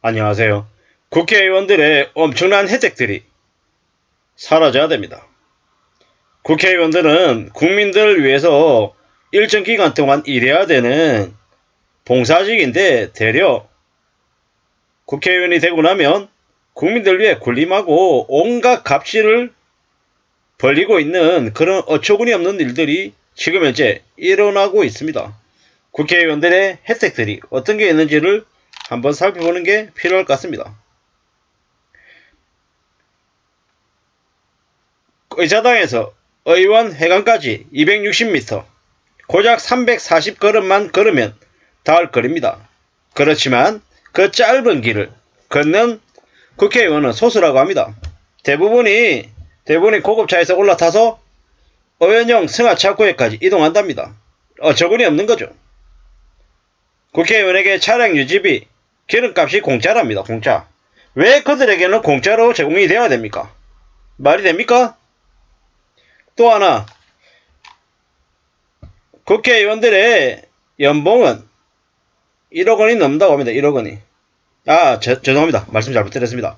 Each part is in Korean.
안녕하세요. 국회의원들의 엄청난 혜택들이 사라져야 됩니다. 국회의원들은 국민들을 위해서 일정 기간 동안 일해야 되는 봉사직인데 되려 국회의원이 되고 나면 국민들 위해 군림하고 온갖 값을 벌리고 있는 그런 어처구니 없는 일들이 지금 현재 일어나고 있습니다. 국회의원들의 혜택들이 어떤 게 있는지를 한번 살펴보는 게 필요할 것 같습니다. 의사당에서 의원 회관까지 260m, 고작 340걸음만 걸으면 닿을 거리입니다. 그렇지만 그 짧은 길을 걷는 국회의원은 소수라고 합니다. 대부분이 고급차에서 올라타서 의원용 승하차고에까지 이동한답니다. 어처구니 없는 거죠. 국회의원에게 차량 유지비, 기름값이 공짜랍니다. 공짜. 왜 그들에게는 공짜로 제공이 되어야 됩니까? 말이 됩니까? 또 하나, 국회의원들의 연봉은 1억 원이 넘는다고 합니다. 1억 원이. 죄송합니다. 말씀 잘못드렸습니다.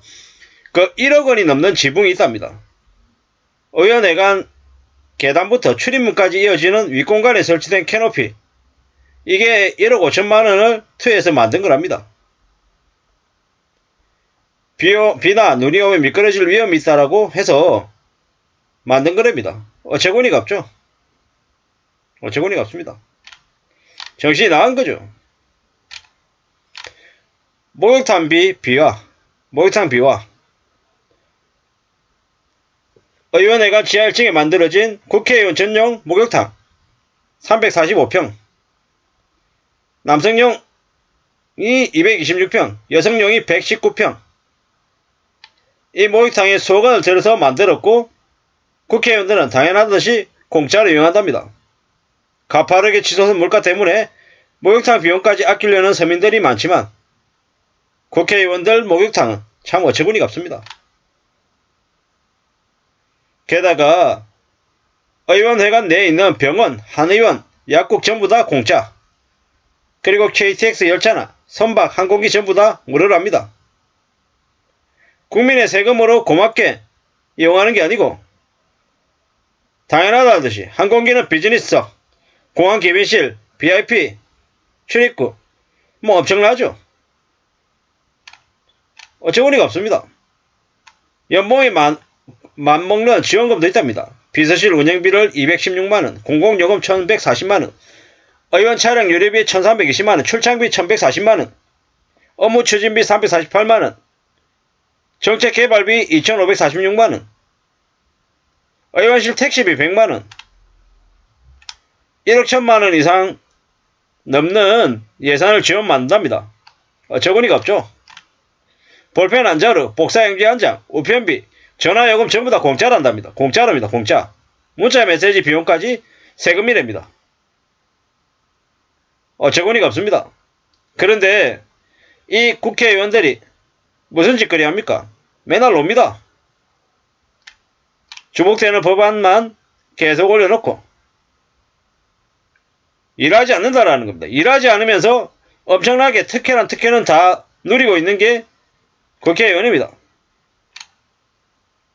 그 1억 원이 넘는 지붕이 있답니다. 의원회관 계단부터 출입문까지 이어지는 윗공간에 설치된 캐노피. 이게 1억 5천만 원을 투여해서 만든 거랍니다. 비나 눈이 오면 미끄러질 위험이 있다라고 해서 만든 거랍니다. 어처구니가 없죠. 어처구니가 없습니다. 정신이 나간 거죠. 목욕탕 비와 의원회관 지하 1층에 만들어진 국회의원 전용 목욕탕 345평, 남성용이 226평, 여성용이 119평. 이 목욕탕에 수억원을 들여서 만들었고 국회의원들은 당연하듯이 공짜로 이용한답니다. 가파르게 치솟은 물가 때문에 목욕탕 비용까지 아끼려는 서민들이 많지만 국회의원들 목욕탕은 참 어처구니가 없습니다. 게다가 의원회관 내에 있는 병원, 한의원, 약국 전부 다 공짜. 그리고 KTX 열차나 선박, 항공기 전부 다 무료랍니다. 국민의 세금으로 고맙게 이용하는 게 아니고 당연하다듯이 항공기는 비즈니스석, 공항 개빈실, VIP, 출입구 뭐 엄청나죠. 어처구니가 없습니다. 연봉이 맞먹는 지원금도 있답니다. 비서실 운영비를 216만원, 공공요금 1140만원, 의원 차량 유류비 1320만원, 출장비 1140만원, 업무 추진비 348만원, 정책개발비 2546만원, 의원실 택시비 100만원, 1억 1000만원 이상 넘는 예산을 지원받는답니다. 어처구니가 없죠. 볼펜 한 자루, 복사용지 한 장, 우편비, 전화요금 전부 다 공짜란답니다. 공짜랍니다. 공짜. 문자 메시지 비용까지 세금이랍니다. 어처구니가 없습니다. 그런데 이 국회의원들이 무슨 짓거리 합니까? 맨날 놉니다. 주목되는 법안만 계속 올려놓고 일하지 않는다라는 겁니다. 일하지 않으면서 엄청나게 특혜는 다 누리고 있는 게 국회의원입니다.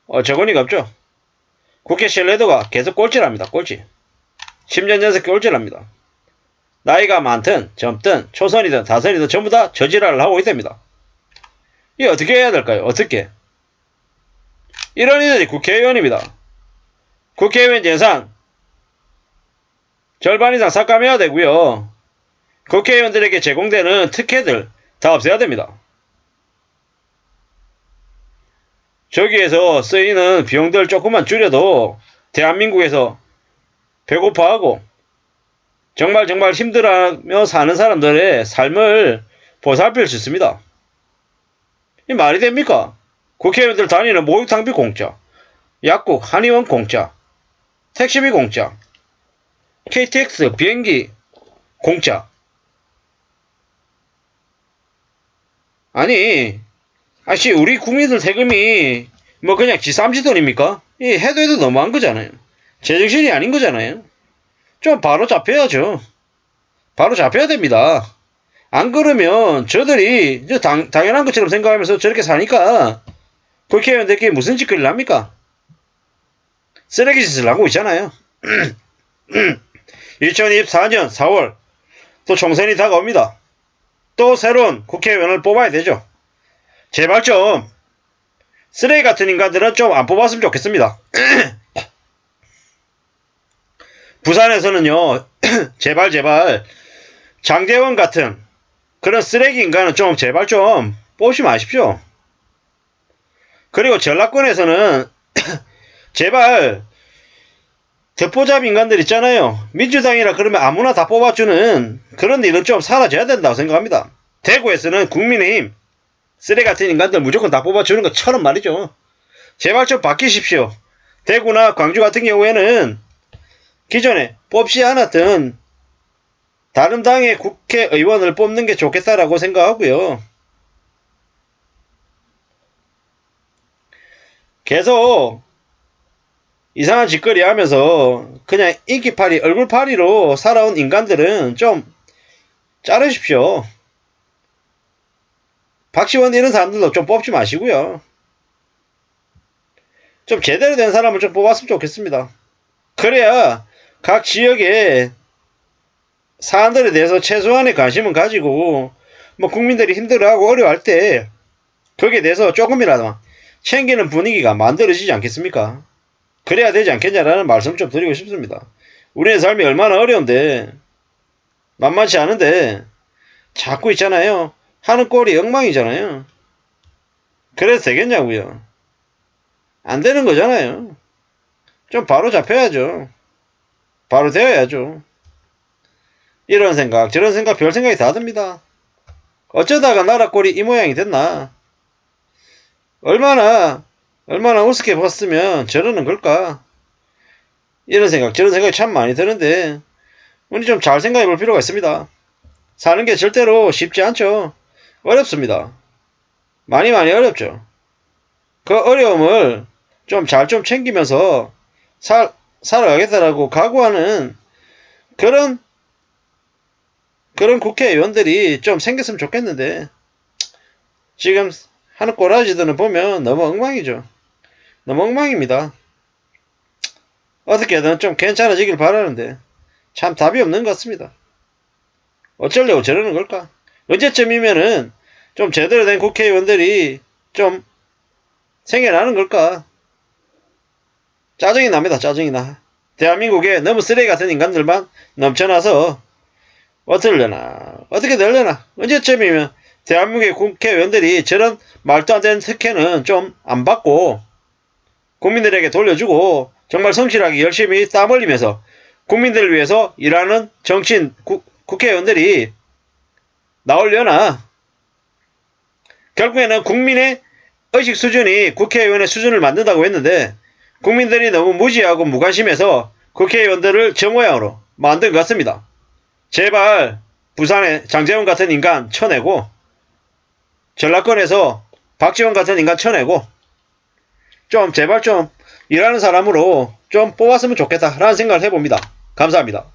어처구니가 없죠. 국회 신뢰도가 계속 꼴찌랍니다. 꼴찌. 10년 연속 꼴찌랍니다. 나이가 많든 젊든 초선이든 다선이든 전부 다 저지랄을 하고 있답니다. 이게 어떻게 해야 될까요? 어떻게? 이런 이들이 국회의원입니다. 국회의원 예산 절반 이상 삭감해야 되고요. 국회의원들에게 제공되는 특혜들 다 없애야 됩니다. 저기에서 쓰이는 비용들 조금만 줄여도 대한민국에서 배고파하고 정말 힘들어하며 사는 사람들의 삶을 보살필 수 있습니다. 이 말이 됩니까? 국회의원들 다니는 목욕탕비 공짜, 약국, 한의원 공짜, 택시비 공짜, KTX 비행기 공짜. 아니 우리 국민들 세금이 뭐 그냥 지삼지돈입니까? 이 해도 너무한 거잖아요. 제정신이 아닌 거잖아요. 좀 바로 잡혀야죠. 바로 잡혀야 됩니다. 안 그러면 저들이 당연한 것처럼 생각하면서 저렇게 사니까 국회의원들끼리 무슨 짓거리를 합니까? 쓰레기 짓을 하고 있잖아요. 2024년 4월 또 총선이 다가옵니다. 또 새로운 국회의원을 뽑아야 되죠. 제발 좀 쓰레기 같은 인간들은 좀 안 뽑았으면 좋겠습니다. 부산에서는요. 제발 장제원 같은 그런 쓰레기 인간은 좀 제발 좀 뽑지 마십시오. 그리고 전라권에서는 제발 듣보잡 인간들 있잖아요. 민주당이라 그러면 아무나 다 뽑아주는 그런 일은 좀 사라져야 된다고 생각합니다. 대구에서는 국민의힘 쓰레기 같은 인간들 무조건 다 뽑아주는 것처럼 말이죠. 제발 좀 바뀌십시오. 대구나 광주 같은 경우에는 기존에 뽑지 않았던 다른 당의 국회의원을 뽑는 게 좋겠다라고 생각하고요. 계속 이상한 짓거리 하면서 그냥 인기파리, 얼굴파리로 살아온 인간들은 좀 자르십시오. 박시원 이런 사람들도 좀 뽑지 마시고요. 좀 제대로 된 사람을 좀 뽑았으면 좋겠습니다. 그래야 각 지역의 사안들에 대해서 최소한의 관심은 가지고 뭐 국민들이 힘들어하고 어려워할 때 거기에 대해서 조금이라도 챙기는 분위기가 만들어지지 않겠습니까? 그래야 되지 않겠냐라는 말씀 좀 드리고 싶습니다. 우리의 삶이 얼마나 어려운데 만만치 않은데 자꾸 있잖아요. 하는 꼴이 엉망이잖아요. 그래도 되겠냐고요. 안 되는 거잖아요. 좀 바로 잡혀야죠. 바로 되어야죠. 이런 생각 저런 생각 별 생각이 다 듭니다. 어쩌다가 나라 꼴이 이 모양이 됐나. 얼마나 우습게 봤으면 저러는 걸까. 이런 생각 저런 생각이 참 많이 드는데 우리 좀 잘 생각해 볼 필요가 있습니다. 사는 게 절대로 쉽지 않죠. 어렵습니다. 많이 어렵죠. 그 어려움을 좀 잘 좀 챙기면서 살아가겠다라고 각오하는 그런 국회의원들이 좀 생겼으면 좋겠는데 지금 하는 꼬라지들은 보면 너무 엉망이죠. 너무 엉망입니다. 어떻게든 좀 괜찮아지길 바라는데 참 답이 없는 것 같습니다. 어쩌려고 저러는 걸까? 언제쯤이면은 좀 제대로 된 국회의원들이 좀 생겨나는 걸까? 짜증이 납니다. 짜증이 나. 대한민국에 너무 쓰레기 같은 인간들만 넘쳐나서 어떨려나 어떻게 되려나 언제쯤이면 대한민국의 국회의원들이 저런 말도 안 되는 특혜는 좀 안 받고 국민들에게 돌려주고 정말 성실하게 열심히 땀 흘리면서 국민들을 위해서 일하는 정치인 국회의원들이 나오려나. 결국에는 국민의 의식 수준이 국회의원의 수준을 만든다고 했는데 국민들이 너무 무지하고 무관심해서 국회의원들을 저 모양으로 만든 것 같습니다. 제발 부산의 장제원 같은 인간 쳐내고 전라권에서 박지원 같은 인간 쳐내고 좀 제발 좀 일하는 사람으로 좀 뽑았으면 좋겠다라는 생각을 해봅니다. 감사합니다.